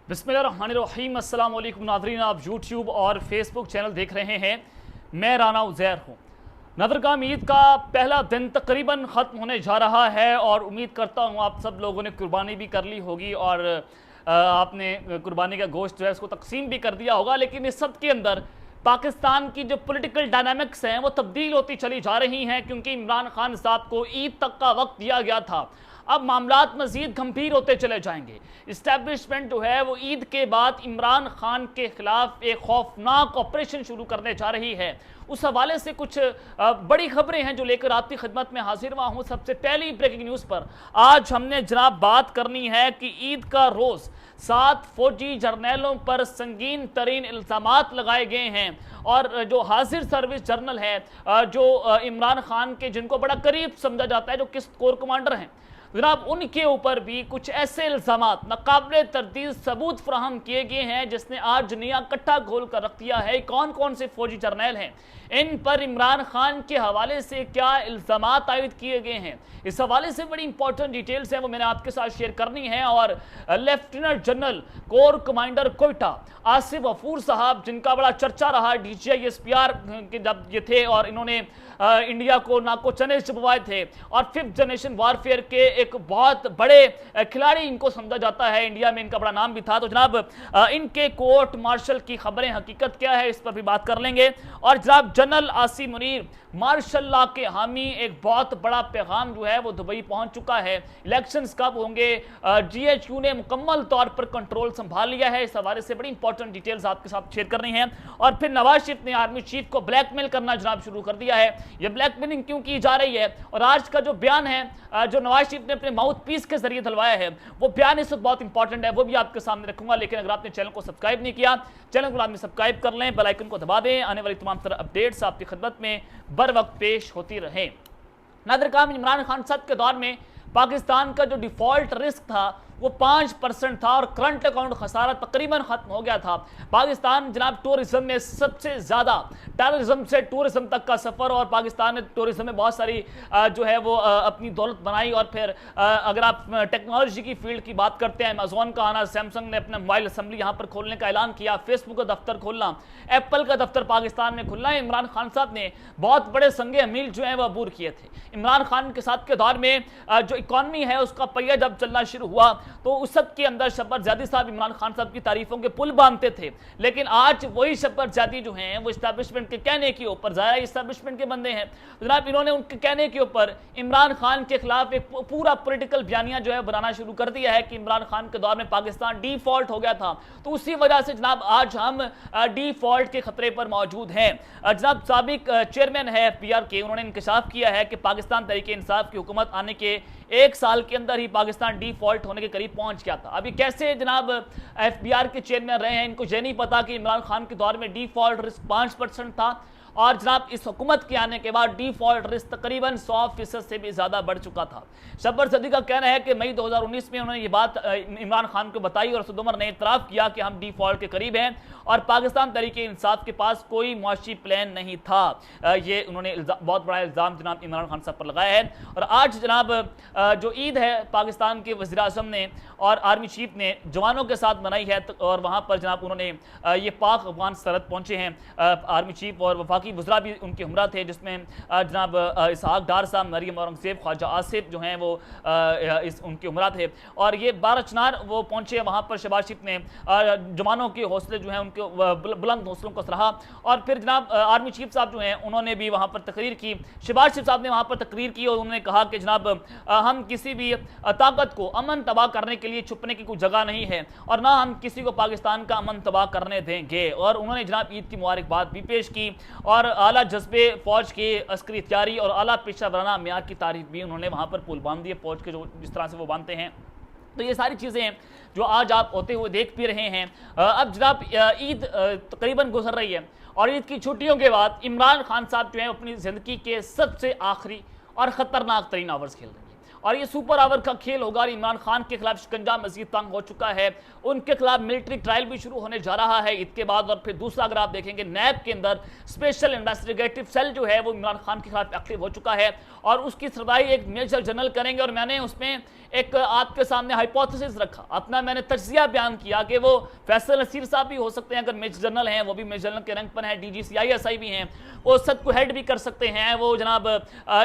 बिस्मिल्लाहिर्रहमानिर्रहीम। अस्सलाम वालेकुम नाज़रीन, आप यूट्यूब और फेसबुक चैनल देख रहे हैं। मैं राना उज़ैर हूँ। नदरगाम ईद का पहला दिन तकरीबन ख़त्म होने जा रहा है और उम्मीद करता हूँ आप सब लोगों ने कुर्बानी भी कर ली होगी और आपने कुर्बानी का गोश्त जो है उसको तकसीम भी कर दिया होगा। लेकिन इस सब के अंदर पाकिस्तान की जो पॉलिटिकल डायनामिक्स हैं वो तब्दील होती चली जा रही हैं, क्योंकि इमरान खान साहब को ईद तक का वक्त दिया गया था। अब मामलात मजीद गंभीर होते चले जाएंगे। इस्टेब्लिशमेंट जो है वो ईद के बाद इमरान खान के खिलाफ एक खौफनाक ऑपरेशन शुरू करने जा रही है। उस हवाले से कुछ बड़ी खबरें हैं जो लेकर आपकी खिदमत में हाजिर हुआ हूँ। सबसे पहली ब्रेकिंग न्यूज़ पर आज हमने जनाब बात करनी है कि ईद का रोज़ 7 फौजी जर्नलों पर संगीन तरीन इल्ज़ामात लगाए गए हैं और जो हाजिर सर्विस जर्नल है, जो इमरान खान के जिनको बड़ा करीब समझा जाता है, जो किस कोर कमांडर हैं जनाब, उनके ऊपर भी कुछ ऐसे इल्ज़ामात नाकाबिले तरदीद सबूत फ्राहम किए गए हैं जिसने आज दुनिया कट्टा खोल कर रख दिया है। कौन कौन से फौजी जर्नल हैं, इन पर इमरान खान के हवाले से क्या इल्ज़ामात आयद किए गए हैं, इस हवाले से बड़ी इंपॉर्टेंट डिटेल्स हैं वो मैंने आपके साथ शेयर करनी है। और lieutenant general corps commander Quetta Asif Ghafoor साहब, जिनका बड़ा चर्चा रहा DGI-SPR के जब ये थे और इन्होंने इंडिया को नाको चने चुपवाए थे और 5th जनरेशन वारफेयर के एक बहुत बड़े खिलाड़ी इनको समझा जाता है, इंडिया में इनका बड़ा नाम भी था। तो जनाब इनके कोर्ट मार्शल की खबरें, हकीकत क्या है, इस पर भी बात कर लेंगे। और जनाब general Asim Munir martial law के हामी, एक बहुत बड़ा पैगाम जो है वो दुबई पहुंच चुका है। इलेक्शंस कब होंगे, GHQ ने मुकम्मल तौर पर कंट्रोल संभाल लिया है, इस हवाले से बड़ी इंपॉर्टेंट डिटेल्स आपके साथ शेयर करनी है। और फिर नवाज शरीफ ने आर्मी चीफ को ब्लैकमेल करना जनाब शुरू कर दिया है। ये ब्लैकमेलिंग क्यों की जा रही है और आज का जो बयान है जो नवाज शरीफ ने अपने माउथ पीस के जरिए दिलवाया है, वो बयान इस वक्त बहुत इंपॉर्टेंट है, वो भी आपके सामने रखूंगा। लेकिन अगर आपने चैनल को सब्सक्राइब नहीं किया, चैनल को लाजमी सब्सक्राइब कर लें, बेल आइकन को दबा दें, आने वाली तमाम तरह अपडेट्स आपकी खिदमत में बर वक्त पेश होती रहे। नादरकाम इमरान खान साहब के दौर में पाकिस्तान का जो डिफॉल्ट रिस्क था वो 5% था और करंट अकाउंट खसारा तकरीबन खत्म हो गया था। पाकिस्तान जनाब टूरिज्म में सबसे ज़्यादा, टेररिज्म से टूरिज्म तक का सफ़र, और पाकिस्तान ने टूरिज्म में बहुत सारी जो है वो अपनी दौलत बनाई। और फिर अगर आप टेक्नोलॉजी की फील्ड की बात करते हैं, अमेजोन का आना, सैमसंग ने अपना मोबाइल असम्बली यहाँ पर खोलने का ऐलान किया, फेसबुक का दफ्तर खोलना, एप्पल का दफ्तर पाकिस्तान में खुलना, इमरान खान साहब ने बहुत बड़े संगे अमील जो है वह अबूर किए थे। इमरान खान के साथ के दौर में जो इकॉनमी है उसका पहिया जब चलना शुरू हुआ तो उस सब के अंदर शब्बर ज़्यादी साहब इमरान खान साहब की तारीफों के पुल बांधते थे। लेकिन आज वही शब्बर ज़्यादी जो हैं वो इस्टेब्लिशमेंट के कहने के ऊपर, ज़ाहिर इस्टेब्लिशमेंट के बंदे हैं जनाब, इन्होंने उनके कहने के ऊपर इमरान खान के खिलाफ एक पूरा पॉलिटिकल बयानिया जो है बनाना शुरू कर दिया है कि इमरान खान के दौर में पाकिस्तान डिफॉल्ट हो गया था। तो उसी वजह से जनाब आज हम डिफॉल्ट के खतरे पर मौजूद हैं। जनाब साबिक चेयरमैन है PR के, उन्होंने इंकशाफ किया है कि पाकिस्तान तहरीक इंसाफ की हुकूमत आने के 1 साल के अंदर ही पाकिस्तान डिफॉल्ट होने के करीब पहुंच गया था। अभी कैसे जनाब FBR के चेयरमैन रहे हैं, इनको ये नहीं पता कि इमरान खान के दौर में डिफॉल्ट रिस्क 5% था और जनाब इस हुकूमत के आने के बाद डिफॉल्ट रिस्क तकरीबन 100% से भी ज़्यादा बढ़ चुका था। शब्बर सदी का कहना है कि मई 2019 में उन्होंने ये बात इमरान खान को बताई और सदुमर ने इतराफ़ किया कि हम डिफॉल्ट के करीब हैं और पाकिस्तान तहरीक इंसाफ के पास कोई मुआशी प्लान नहीं था। ये उन्होंने बहुत बड़ा इल्ज़ाम जनाब इमरान खान साहब पर लगाया है। और आज जनाब जो ईद है पाकिस्तान के वज़ीर-ए-आज़म ने और आर्मी चीफ ने जवानों के साथ मनाई है और वहाँ पर जनाब उन्होंने ये पाक अफगान सरहद पहुँचे हैं आर्मी चीफ और वफाकी वज़रा भी उनके हमरा थे, जिसमें जनाब इसहाक डार साहब, मरियम औरंगज़ेब, ख्वाजा आसिफ जो हैं वो उनके हमरा थे। और ये 12 चिनार वो पहुँचे, वहाँ पर शहबाज शरीफ ने जवानों के हौसले जो हैं उनके बुलंद हौसलों को सराहा। और फिर जनाब आर्मी चीफ साहब जो हैं उन्होंने भी वहाँ पर तकरीर की, शहबाज शरीफ साहब ने वहाँ पर तकरीर की और उन्होंने कहा कि जनाब हम किसी भी ताकत को अमन तबाह करने के लिए छुपने की कोई जगह नहीं है और ना हम किसी को पाकिस्तान का अमन तबाह करने देंगे। और उन्होंने जनाब ईद की मुबारकबाद भी पेश की और आला जज्बे फौज की अस्करी तैयारी और आला पेशा वराना म्यार की तारीफ भी उन्होंने वहाँ पर पुल बांध दिए फौज के, जो जिस तरह से वो बांधते हैं। तो ये सारी चीज़ें हैं जो आज आप होते हुए देख भी रहे हैं। अब जनाब ईद तकरीबन गुजर रही है और ईद की छुट्टियों के बाद इमरान खान साहब जो हैं अपनी ज़िंदगी के सबसे आखिरी और ख़तरनाक तरीन आवर्स खेल रहे हैं और ये सुपर ओवर का खेल होगा। इमरान खान के खिलाफ शिकंजा मजीद तंग हो चुका है, उनके खिलाफ मिलिट्री ट्रायल भी शुरू होने जा रहा है इसके बाद। और फिर दूसरा अगर आप देखेंगे नैब के अंदर स्पेशल इन्वेस्टिगेटिव सेल जो है वो इमरान खान के खिलाफ एक्टिव हो चुका है और उसकी सरदाई एक मेजर जनरल करेंगे। और मैंने उसमें एक आपके सामने हाइपोथेसिस रखा, अपना मैंने तज्जिया बयान किया कि वो फैसल नसीर साहब भी हो सकते हैं, अगर मेजर जनरल हैं, वो भी मेजर जनरल के रैंक पर हैं, डीजी CISI भी हैं, वो सब को हेड भी कर सकते हैं, वो जनाब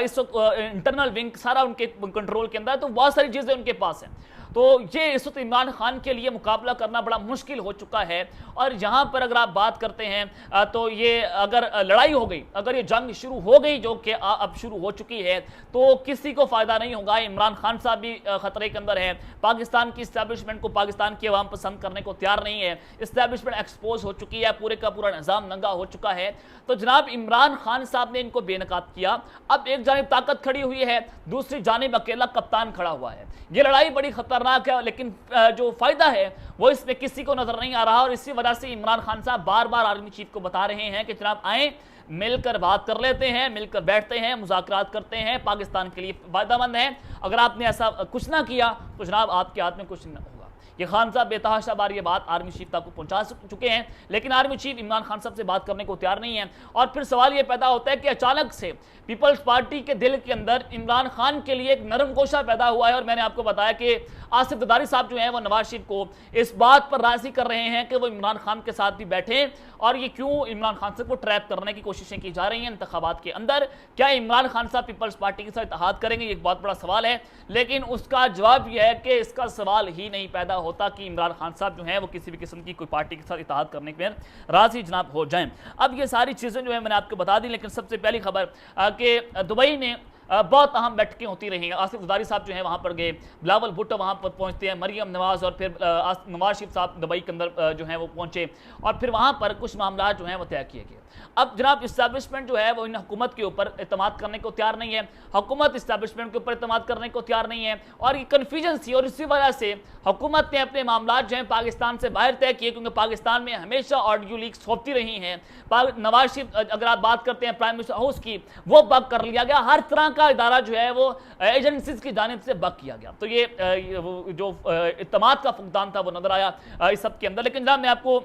इस वक्त इंटरनल विंग सारा उनके कंट्रोल के अंदर, तो बहुत सारी चीजें उनके पास हैं। तो ये इस वक्त इमरान खान के लिए मुकाबला करना बड़ा मुश्किल हो चुका है। और यहाँ पर अगर आप बात करते हैं तो ये अगर लड़ाई हो गई, अगर ये जंग शुरू हो गई जो कि अब शुरू हो चुकी है, तो किसी को फायदा नहीं होगा। इमरान खान साहब भी खतरे के अंदर हैं, पाकिस्तान की इस्टेब्लिशमेंट को पाकिस्तान की अवाम पसंद करने को तैयार नहीं है, इस्टेब्लिशमेंट एक्सपोज हो चुकी है, पूरे का पूरा निज़ाम नंगा हो चुका है। तो जनाब इमरान खान साहब ने इनको बेनकाब किया। अब एक जानिब ताकत खड़ी हुई है, दूसरी जानिब अकेला कप्तान खड़ा हुआ है। ये लड़ाई बड़ी खतरनाक है, लेकिन जो फायदा है वो इसमें किसी को नजर नहीं आ रहा। और इसी वजह से इमरान खान साहब बार बार आर्मी चीफ को बता रहे हैं कि जनाब आए मिलकर बात कर लेते हैं, मिलकर बैठते हैं, मुज़ाकरात करते हैं, पाकिस्तान के लिए फायदेमंद है। अगर आपने ऐसा कुछ ना किया तो जनाब आपके हाथ में कुछ नहीं होगा। ये खान साहब बेतहाशा बार ये बात आर्मी चीफ तक को पहुंचा चुके हैं, लेकिन आर्मी चीफ इमरान खान साहब से बात करने को तैयार नहीं है। और फिर सवाल ये पैदा होता है कि अचानक से पीपल्स पार्टी के दिल के अंदर इमरान खान के लिए एक नरम गोशा पैदा हुआ है। और मैंने आपको बताया कि आसिफ जरदारी साहब जो हैं वो नवाज शरीफ को इस बात पर राजी कर रहे हैं कि वो इमरान खान के साथ भी बैठें। और ये क्यों इमरान खान साहब को ट्रैप करने की कोशिशें की जा रही हैं इंतखाबात के अंदर। क्या इमरान खान साहब पीपल्स पार्टी के साथ इत्तेहाद करेंगे, ये एक बहुत बड़ा सवाल है। लेकिन उसका जवाब यह है कि इसका सवाल ही नहीं पैदा होता कि इमरान खान साहब जो हैं वो किसी भी किस्म की कोई पार्टी के साथ इत्तेहाद करने के लिए राजी जनाब हो जाएं। अब ये सारी चीज़ें जो है मैंने आपको बता दी, लेकिन सबसे पहली खबर कि दुबई में बहुत अहम बैठकें होती रही हैं। आसिफ जरदारी साहब जो हैं वहाँ पर गए, बिलावल भुट्टो वहाँ पर पहुँचते हैं, मरियम नवाज और फिर नवाज शरीफ साहब दुबई के अंदर जो हैं वो पहुँचे और फिर वहाँ पर कुछ मामला जो हैं वो तय किए गए। अब जनाब इस्टेब्लिशमेंट जो है वो इन हुकूमत के ऊपर एतमाद करने को तैयार नहीं है, हुकूमत इस्टेब्लिशमेंट के ऊपर एतमाद करने को तैयार नहीं है और ये कन्फ्यूजन थी। और इसी वजह से हुकूमत ने अपने मामला जो हैं पाकिस्तान से बाहर तय किए, क्योंकि पाकिस्तान में हमेशा ऑडियो लीक्स होती रही हैं। नवाज शरीफ अगर आप बात करते हैं प्राइम मिनिस्टर हाउस की, वो बग कर लिया गया, हर तरह का इदारा जो है वो एजेंसीज की जानिब से बग किया गया। तो ये जो इत्तेमाद का फुकदान था वो नजर आया इस सब के अंदर। लेकिन जनाब मैं आपको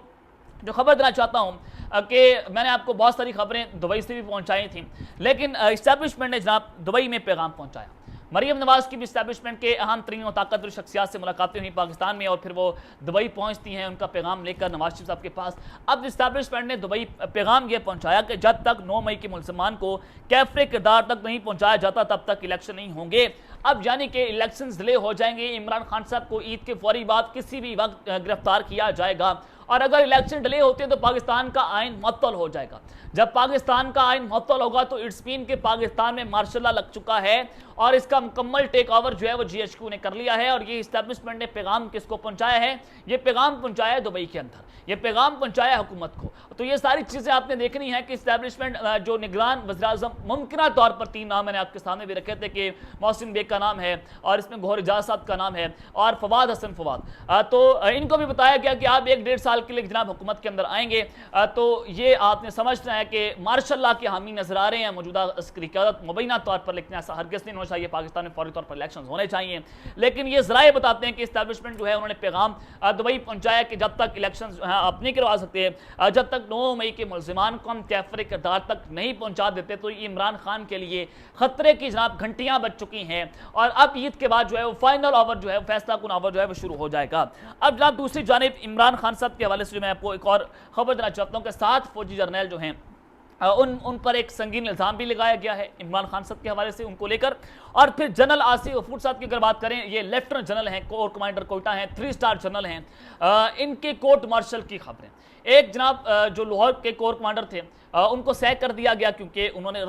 जो खबर देना चाहता हूँ कि मैंने आपको बहुत सारी खबरें दुबई से भी पहुँचाई थी, लेकिन इस्टेब्लिशमेंट ने जनाब दुबई में पैगाम पहुँचाया। मरियम नवाज की भी इस्टेब्लिशमेंट के अहम तरीन और ताकतवर शख्सियात से मुलाकातें हुई पाकिस्तान में और फिर वो दुबई पहुंचती हैं उनका पैगाम लेकर नवाज शरीफ साहब के पास। अब इस्टेब्लिशमेंट ने दुबई पैगाम ये पहुंचाया कि जब तक 9 मई के मुलजमान को कैफरे किरदार तक नहीं पहुंचाया जाता तब तक इलेक्शन नहीं होंगे। अब यानी कि इलेक्शन डिले हो जाएंगे, इमरान खान साहब को ईद के फौरी बाद किसी भी वक्त गिरफ्तार किया जाएगा और अगर इलेक्शन डिले होते हैं तो पाकिस्तान का आइन मुअत्तल हो जाएगा। जब पाकिस्तान का आइन मुअत्तल होगा तो इट्स मीन के पाकिस्तान में मार्शल लॉ लग चुका है और इसका मुकम्मल टेक ओवर जो है वो GHQ ने कर लिया है। और ये इस्टेब्लिशमेंट ने पैगाम किसको पहुंचाया है? ये पैगाम पहुंचाया है दुबई के अंदर, ये पैगाम पहुंचाया है हुकूमत को। तो ये सारी चीज़ें आपने देखनी है कि इस्टेब्लिशमेंट जो निगरान वज़ीर-ए-आज़म मुमकिन तौर पर 3 नाम मैंने आपके सामने भी रखे थे कि मोहसिन बेग का नाम है और इसमें गौहर एजाज साहब का नाम है और फवाद हसन फवाद, तो इनको भी बताया गया कि आप 1-1.5 साल के लिए जनाब हुकूमत के अंदर आएंगे। तो ये आपने समझना है कि मार्शल लॉ के हामी नजर आ रहे हैं मौजूदा अस्करी क़यादत मुबैना तौर पर, लेकिन ऐसा हरगिज़ नहीं होना चाहिए। पाकिस्तान में फौरी तौर पर इलेक्शन होने चाहिए। लेकिन ये ज़राए बताते हैं कि इस्टेब्लिशमेंट जो है उन्होंने पैगाम दुबई पहुंचाया कि जब तक इलेक्शन आप नहीं करवा सकते, जब तक 9 मई के मुलजिमान को हम कैफरे किरदार तक नहीं पहुंचा देते, तो इमरान खान के लिए खतरे की जनाब घंटियां बज चुकी हैं। और अब ईद के बाद जो है वो फाइनल ओवर जो है फैसला कुन ओवर जो है वो शुरू हो जाएगा। अब जनाब दूसरी जानिब इमरान खान साहब के हवाले से जो मैं आपको एक और खबर देना चाहता हूँ कि 7 फौजी जर्नैल जो हैं उन पर एक संगीन इल्ज़ाम भी लगाया गया है इमरान खान साहब के हवाले से उनको लेकर। और फिर जनरल आसिफ गफूर साहब की अगर बात करें, ये लेफ्टिनेंट जनरल हैं, कोर कमांडर कोयटा हैं, 3 स्टार जनरल हैं, इनके कोर्ट मार्शल की खबरें। एक जनाब जो लाहौर के कोर कमांडर थे उनको सैक कर दिया गया क्योंकि उन्होंने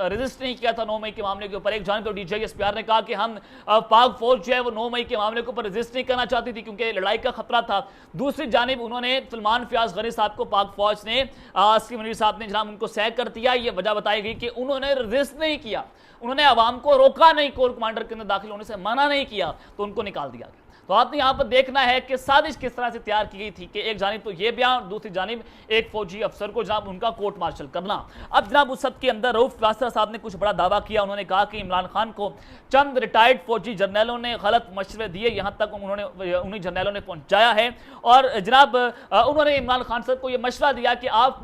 रजिस्ट नहीं किया था 9 मई के मामले के ऊपर। एक जानिब तो DGISPR ने कहा कि हम पाक फौज जो है वो 9 मई के मामले के ऊपर रजिस्ट नहीं करना चाहती थी क्योंकि लड़ाई का खतरा था। दूसरी जानिब उन्होंने सलमान फयाज गनी साहब को पाक फौज ने आसिफ मनीर साहब ने जनाब उनको सैक कर दिया। ये वजह बताई गई कि उन्होंने रजिस्ट नहीं किया, उन्होंने अवाम को रोका नहीं, कोर कमांडर के अंदर दाखिल होने से मना नहीं किया, तो उनको निकाल दिया गया। तो आपने यहाँ पर देखना है कि साजिश किस तरह से तैयार की गई थी कि एक जानिब तो ये बयान, दूसरी जानिब एक फौजी अफसर को जनाब उनका कोर्ट मार्शल करना। अब जनाब उस सब के अंदर रऊफ क्लास्टर साहब ने कुछ बड़ा दावा किया। उन्होंने कहा कि इमरान खान को चंद रिटायर्ड फौजी जर्नलों ने गलत मशवरे दिए, यहाँ तक उन्हीं जर्नलों ने पहुंचाया है। और जनाब उन्होंने इमरान खान साहब को यह मशवरा दिया कि आप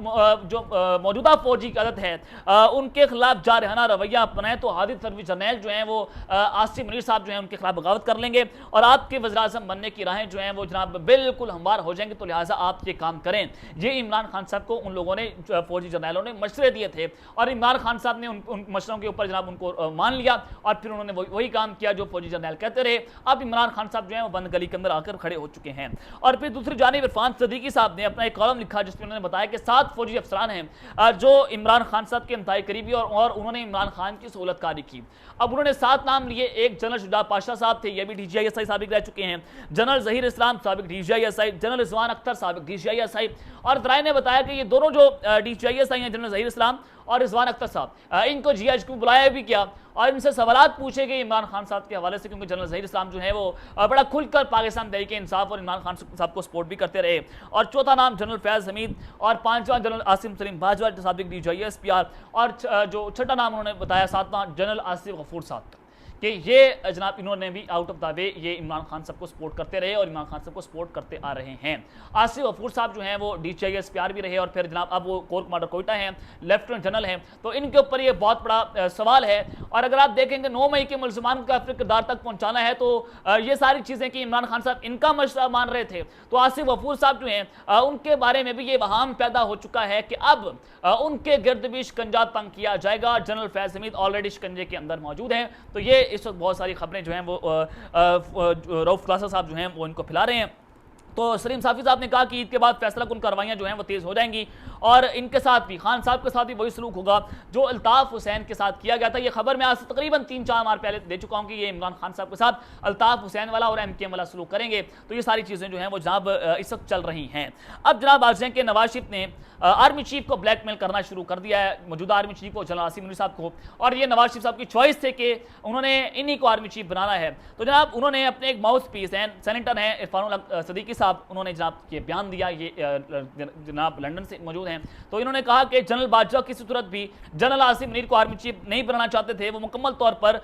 जो मौजूदा फौजी की आदत है उनके खिलाफ जारहाना रवैया अपनाएं तो हादिर सर्विस जर्नल जो हैं वो आसिम मुनीर साहब जो हैं उनके खिलाफ बगावत कर लेंगे और आपके वज़ीर-ए-आज़म बनने की राहें जो हैं वो जनाब बिल्कुल हमवार हो जाएंगे। तो लिहाजा आप ये काम करें। ये इमरान खान साहब को उन लोगों ने, फौजी जर्नलों ने मशवरे दिए थे और इमरान खान साहब ने उन मशवरों के ऊपर जनाब उनको मान लिया और फिर उन्होंने वही काम किया जो फौजी जर्नल कहते रहे। अब इमरान खान साहब जो है वो बंद गली के अंदर आकर खड़े हो चुके हैं। और फिर दूसरी जानिब इरफान सदीकी साहब ने अपना एक कॉलम लिखा जिसमें उन्होंने बताया कि 7 फौजी अफसरान हैं जो इमरान खान साहब के इंतहाई करीबी और उन्होंने इमरान खान की सहूलतकारी की। अब उन्होंने 7 नाम लिए। एक जनरल शुजा पाशा साहब थे, ये भी DGISI साबिक रह चुके हैं। जनरल जहीर इस्लाम साबिक DGISI, जनरल रिजवान अख्तर साबिक DGISI। और जराए ने बताया कि ये दोनों जो DGISI हैं, जनरल जहीर इस्लाम और रिजवान अख्तर साहब, इनको GIHQ बुलाया भी किया और इनसे सवाल पूछे गए इमरान खान साहब के हवाले से, क्योंकि जनरल जहीर इस्लाम जो है वो बड़ा खुलकर पाकिस्तान तहरीक इंसाफ और इमरान खान साहब को सपोर्ट भी करते रहे। और चौथा नाम जनरल फैज़ हमीद और 5वां जनरल आसिम सलीम बाजवा साबिक DGISPR और जो छठा नाम उन्होंने बताया 7वां जनरल आसिफ गफूर साहब कि ये जनाब इन्होंने भी आउट ऑफ द वे ये इमरान खान साहब को सपोर्ट करते रहे और इमरान खान साहब को सपोर्ट करते आ रहे हैं। आसिफ गफूर साहब जो हैं वो DGISPR भी रहे और फिर जनाब अब वो कोर कमांडर कोयटा हैं, लेफ्टिनेंट जनरल हैं। तो इनके ऊपर ये बहुत बड़ा सवाल है। और अगर आप देखेंगे 9 मई के मुलजमान का किरदार तक पहुंचाना है तो ये सारी चीज़ें कि इमरान खान साहब इनका मशवरा मान रहे थे। तो आसिफ गफूर साहब जो हैं उनके बारे में भी ये वहाम पैदा हो चुका है कि अब उनके गिर्द भी शिकंजा तंग किया जाएगा। जनरल फैज़ हमीद ऑलरेडी शिकंजे के अंदर मौजूद हैं। तो ये इस वक्त बहुत सारी खबरें जो हैं वो रऊफ क्लास्टर साहब जो हैं वो इनको फैला रहे हैं। तो सलीम साफी साहब ने कहा कि ईद के बाद फैसला कुन कार्रवाइयाँ जो हैं वो तेज़ हो जाएंगी और इनके साथ भी, खान साहब के साथ भी वही सलूक होगा जो अल्ताफ़ हुसैन के साथ किया गया था। ये खबर मैं आज से तकरीबन 3-4 माह पहले दे चुका हूँ कि ये इमरान खान साहब के साथ अल्ताफ़ हुसैन वाला और MKM वाला सलूक करेंगे। तो ये सारी चीज़ें जो हैं वो जनाब इस वक्त चल रही हैं। अब जनाब आज के नवाज शरीफ ने आर्मी चीफ को ब्लैकमेल करना शुरू कर दिया है, मौजूदा आर्मी चीफ को, जनरल आसिम मुनीर साहब को। और ये नवाज शरीफ साहब की चॉइस थे कि उन्होंने इन्हीं को आर्मी चीफ बनाना है। तो जनाब उन्होंने अपने एक माउथ पीस हैं, सेनेटर हैं इरफान सदीकी साहब, उन्होंने जनाब ये बयान दिया। ये जनाब लंदन से मौजूद हैं। तो इन्होंने कहा कि जनरल बाजवा किसी सूरत भी जनरल आसिम मुनीर को आर्मी चीफ नहीं बनाना चाहते थे। वो मुकम्मल तौर पर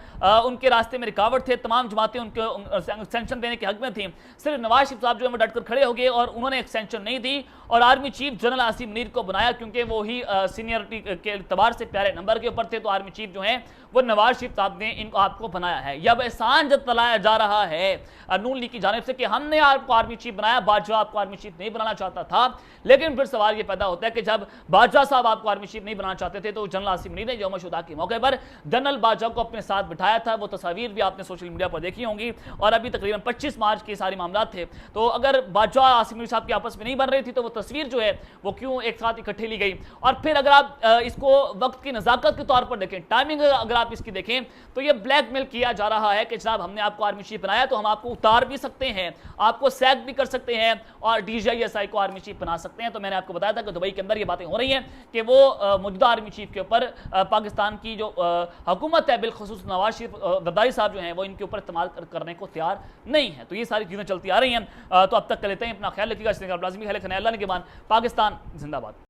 उनके रास्ते में रिकावट थे। तमाम जमातें उनके एक्सटेंशन देने के हक में थी। सिर्फ नवाज शरीफ साहब जो है वो डटकर खड़े हो गए और उन्होंने एक्सटेंशन नहीं दी और army chief general Asim Munir को बनाया, क्योंकि वो ही सीनियरिटी के एतबार से प्यारे नंबर के ऊपर थे। तो आर्मी चीफ जो है वो नवाज शरीफ साहब ने इनको आपको बनाया है। यह एहसान जताया जा रहा है नून लीग की जानिब से कि हमने आपको आर्मी चीफ बनाया, बाजवा आपको आर्मी चीफ नहीं बनाना चाहता था। लेकिन फिर सवाल ये पैदा होता है कि जब बाजवा साहब आपको आर्मी चीफ नहीं बनाना चाहते थे तो जनरल आसिम मुनीर ने यौम शुदा के मौके पर जनरल बाजवा को अपने साथ बिठाया था। वो तस्वीर भी आपने सोशल मीडिया पर देखी होंगी और अभी तकरीबन 25 मार्च के सारे मामला थे। तो अगर बाजवा आसिम मुनीर साहब की आपस में नहीं बन रही थी तो वो तस्वीर जो है वो क्यों एक साथ इकट्ठी ली गई। और फिर अगर आप इसको वक्त की नज़ाकत के तौर पर देखें, टाइमिंग अगर आप इसकी देखें तो ये ब्लैकमेल किया जा रहा है कि जनाब हमने आपको आर्मी चीफ बनाया तो हम आपको उतार भी सकते हैं, आपको सैक भी कर सकते हैं और DGISI को आर्मी चीफ बना सकते हैं। तो मैंने आपको बताया था कि दुबई के अंदर ये बातें हो रही हैं कि वो मौजूदा आर्मी चीफ के ऊपर पाकिस्तान की जो हुकूमत है, बिलखुसूस नवाज शरीफ गद्दारी साहब जो हैं वो इनके ऊपर इस्तेमाल करने को तैयार नहीं है। तो ये सारी चीज़ें चलती आ रही हैं। तो अब तक कर लेते हैं, अपना ख्याल रखिएगा। लाजमी ख्याल अल्लाह ने के बाद पाकिस्तान जिंदाबाद।